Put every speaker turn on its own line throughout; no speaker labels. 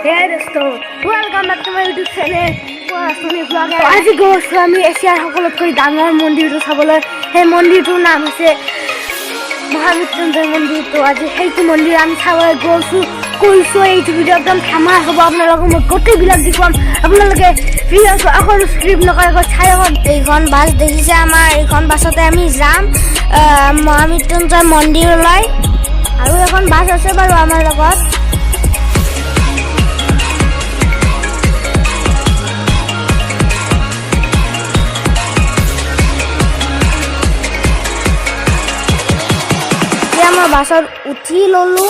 Hey dosto, welcome back to my YouTube channel. আজি গৈছো আমি এছিয়াৰ সকলোতকৈ ডাঙৰ মন্দিৰটো চাবলৈ। সেই মন্দিৰটোৰ নাম হৈছে মহামৃত্যুঞ্জয় মন্দিৰ। তো আজি সেইটো মন্দিৰ আমি চাবলৈ গৈছো। এইটো ভিডিঅ' একদম ধামাল হ'ব। আপোনালোকক মই গোটেইবিলাক দেখুৱাম। আপোনালোকে ভিডিঅ'টো আকৌ স্ক্ৰিপ্ট নকৰাকৈ চাই লওক। এইখন বাছ দেখিছে আমাৰ, এইখন বাছতে আমি যাম মহামৃত্যুঞ্জয় মন্দিৰলৈ। আৰু এখন বাছ আছে বাৰু আমাৰ লগত। মই বাছত উঠি ললো।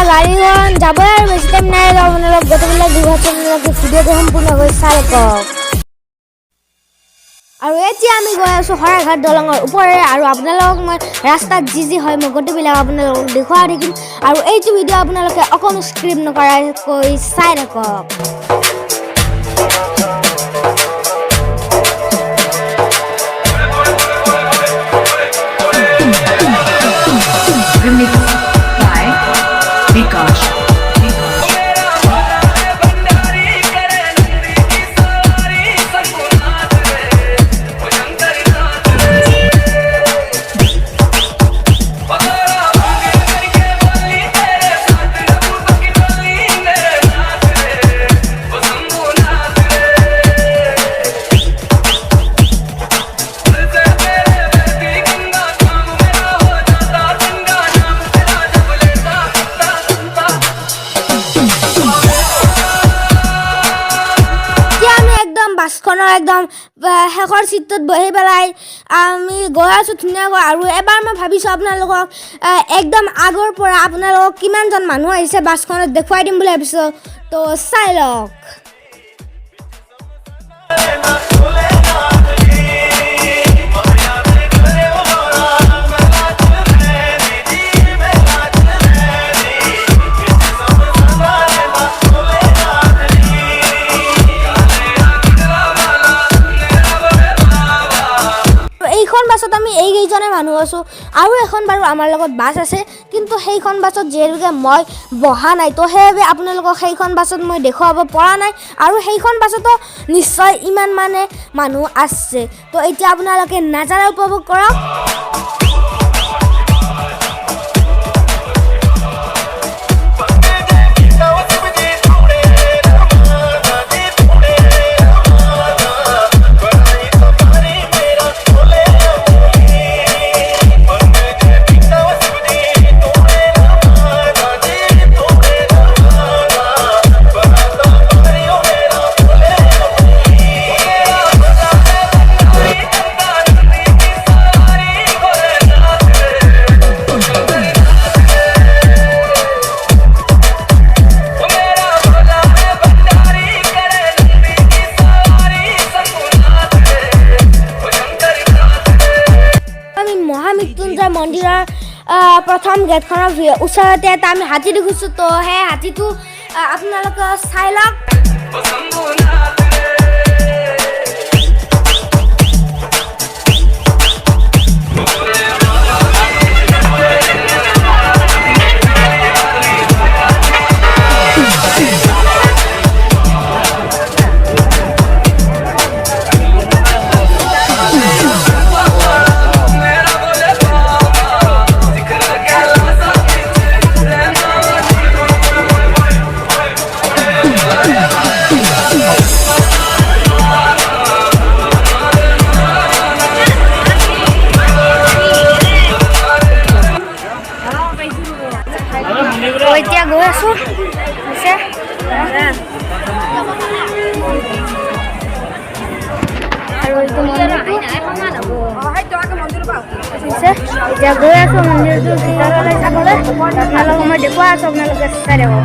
গাড়ীখন যাব আৰু বেছি টাইম নাই। আপোনালোক গোটেইবিলাক ভিডিঅ'টো সম্পূৰ্ণকৈ চাই লওক। আৰু এতিয়া আমি গৈ আছো শৰাইঘাট দলঙৰ ওপৰেৰে। আৰু আপোনালোকক মই ৰাস্তাত যি হয় মই গোটেইবিলাক আপোনালোকক দেখুৱাই থাকিম। আৰু এইটো ভিডিঅ' আপোনালোকে অকণো স্ক্ৰিপ্ট নকৰাকৈ চাই থাকক। বাছখনৰ একদম শেষৰ চিটটোত বহি পেলাই আমি গৈ আছোঁ ধুনীয়াকৈ। আৰু এবাৰ মই ভাবিছোঁ আপোনালোকক একদম আগৰ পৰা আপোনালোকক কিমানজন মানুহ আহিছে বাছখনত দেখুৱাই দিম বুলি ভাবিছোঁ। তো চাই লওক। বাছত আমি এইকেইজনে মানুহ আছোঁ। আৰু এখন বাৰু আমাৰ লগত বাছ আছে, কিন্তু সেইখন বাছত যিহেতুকে মই বহা নাই, তো সেইবাবে আপোনালোকক সেইখন বাছত মই দেখুৱাব পৰা নাই। আৰু সেইখন বাছতো নিশ্চয় ইমান মানে মানুহ আছে। তো এতিয়া আপোনালোকে নাজাৰা উপভোগ কৰক। মহামৃত্যুঞ্জয় মন্দিৰৰ প্ৰথম গেটখনৰ ওচৰতে এটা আমি হাতী দেখিছোঁ। তো সেই হাতীটো আপোনালোকে চাই লওক। এতিয়া গৈ আছোঁ আৰু এইটো এতিয়া গৈ আছোঁ মন্দিৰটো ভিতৰলৈ চাবলৈ। আপোনালোকক মই দেখুৱাই আছোঁ, আপোনালোকে চাই থাকক।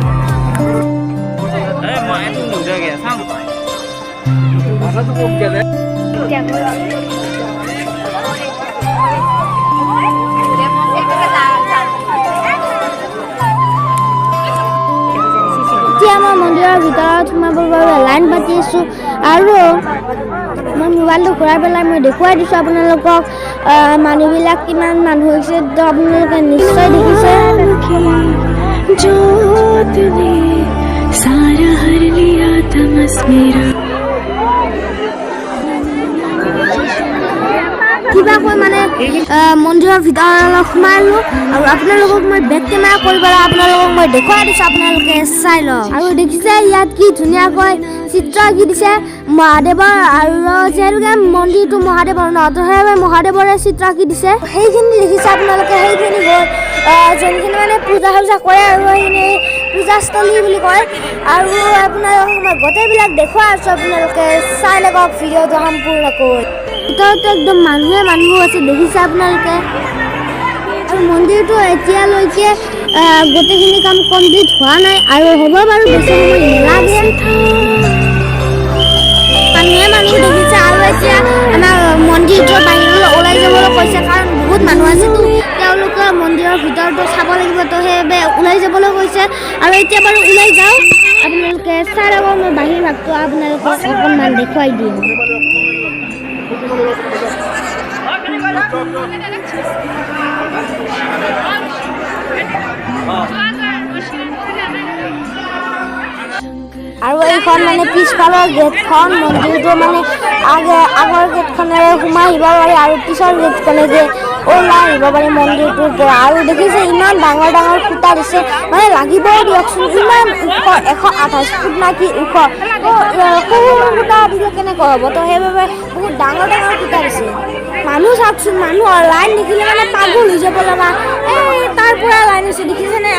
এতিয়া মই মন্দিৰৰ ভিতৰত সোমাবৰ বাবে লাইন পাতি আছোঁ। আৰু মই মোবাইলটো ঘূৰাই পেলাই মই দেখুৱাই দিছোঁ আপোনালোকক মানুহবিলাক কিমান মানুহ হৈছে তো আপোনালোকে নিশ্চয় দেখিছে কিবা কৈ মানে মন্দিৰৰ ভিতৰত অলপ সোমালোঁ আৰু আপোনালোকক মই বেক কেমেৰা কৰি পেলাই আপোনালোকক মই দেখুৱাই দিছোঁ আপোনালোকে চাই লওক আৰু দেখিছে ইয়াত কি ধুনীয়াকৈ চিত্ৰ আঁকি দিছে মহাদেৱৰ আৰু যিহেতুকে মন্দিৰটো মহাদেৱৰ ন তো সেইবাবে মহাদেৱৰে চিত্ৰ আঁকি দিছে সেইখিনি দেখিছে আপোনালোকে সেইখিনি গ'ল যোনখিনি মানে পূজা চূজা কৰে আৰু সেইখিনি পূজাস্থলী বুলি কয় আৰু আপোনালোকক মই গোটেইবিলাক দেখুৱাই আছোঁ আপোনালোকে চাই লওক ভিডিঅ'টো সম্পূৰ্ণকৈ ভিতৰতো একদম মানুহ আছে দেখিছে আপোনালোকে আৰু মন্দিৰটো এতিয়ালৈকে গোটেইখিনি কাম কমপ্লিট হোৱা নাই আৰু হ'ব বাৰু বেছি সময় নালাগে মানুহ দেখিছে আৰু এতিয়া আমাৰ মন্দিৰটোৰ বাহিৰলৈ ওলাই যাবলৈ কৈছে কাৰণ বহুত মানুহ আছেতো তেওঁলোকে মন্দিৰৰ ভিতৰতো চাব লাগিব তো সেইবাবে ওলাই যাবলৈ কৈছে আৰু এতিয়া বাৰু ওলাই যাওঁ আপোনালোকে চাই ল'ব মই বাহিৰ ভাগটো আপোনালোকক অকণমান দেখুৱাই দিম আৰু এইখন মানে পিছফালৰ গেটখন মন্দিৰটো মানে আগৰ গেটখনেৰে সোমাই আহিব পাৰি আৰু পিছৰ গেটখনে যে ওলাই আহিব পাৰি মন্দিৰটোৰ পৰা আৰু দেখিছে ইমান ডাঙৰ ডাঙৰ খুঁটা দিছে মানে লাগিবও দিয়কচোন ইমান ওখ 128 ফুট না কি ওখ সৰু খুঁটা দিলে কেনেকৈ হ'ব তো সেইবাবে বহুত ডাঙৰ ডাঙৰ খুঁটা দিছে মানুহ চাওকচোন মানুহৰ লাইন দেখিলে মানে পাগল হৈ যাব লগা এই তাৰ পৰা লাইন হৈছে দেখিছেনে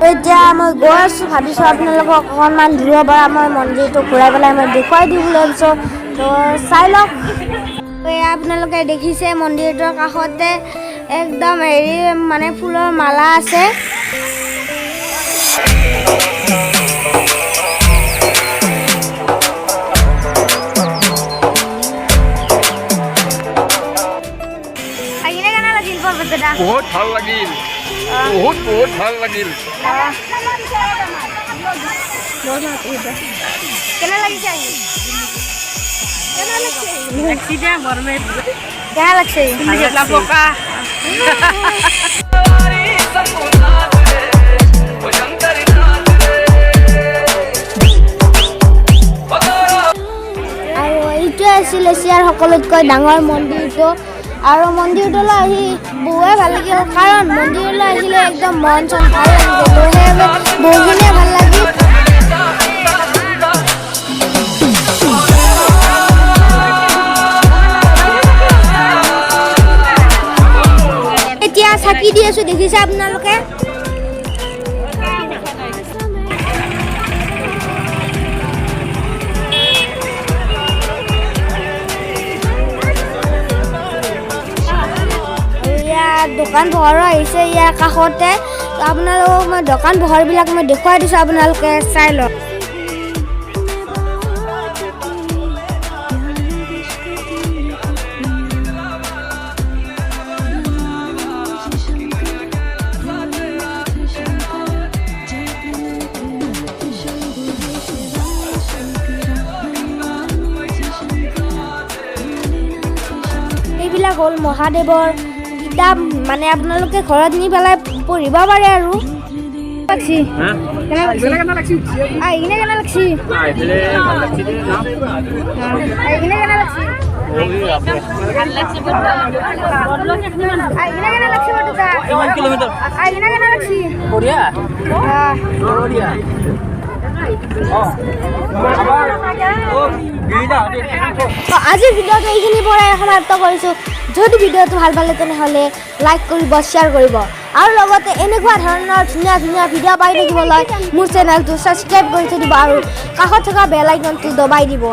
এতিয়া মই গৈ আছোঁ ভাবিছোঁ আপোনালোকক অকণমান দূৰৰ পৰা মই মন্দিৰটো ঘূৰাই পেলাই মই দেখুৱাই দিম বুলি ভাবিছোঁ তো চাই লওক আপোনালোকে দেখিছে মন্দিৰটোৰ কাষতে একদম হেৰি মানে ফুলৰ মালা আছে
বহুত ভাল লাগিল বহুত ভাল লাগিল
কেনে লাগিছে আৰু এইটোৱে আছিলে এছিয়াৰ সকলোতকৈ ডাঙৰ মন্দিৰটো আৰু মন্দিৰটোলৈ আহি বহুৱে ভাল লাগিল কাৰণ মন্দিৰলৈ আহিলে একদম মন চন ভাল লাগিব সেইবাবে বহুখিনিয়ে ভাল লাগিল এতিয়া চাকি দি আছোঁ দেখিছে আপোনালোকে দোকান পোহাৰো আহিছে ইয়াৰ কাষতে আপোনালোকক মই দোকান পোহাৰবিলাক মই দেখুৱাই দিছোঁ আপোনালোকে চাই লওক এইবিলাক হ'ল মহাদেৱৰ কিতাপ মানে আপোনালোকে ঘৰত নি পেলাই পঢ়িব পাৰে আৰু আজিৰ ভিডিঅ'টো এইখিনি পৰাই সমাপ্ত কৰিছোঁ যদি ভিডিঅ'টো ভাল পালে তেনেহ'লে লাইক কৰিব শ্বেয়াৰ কৰিব আৰু লগতে এনেকুৱা ধৰণৰ ধুনীয়া ধুনীয়া ভিডিঅ' পাই থাকিবলৈ মোৰ চেনেলটো ছাবস্ক্ৰাইব কৰি থৈ দিব আৰু কাষত থকা বেল আইকনটো দবাই দিব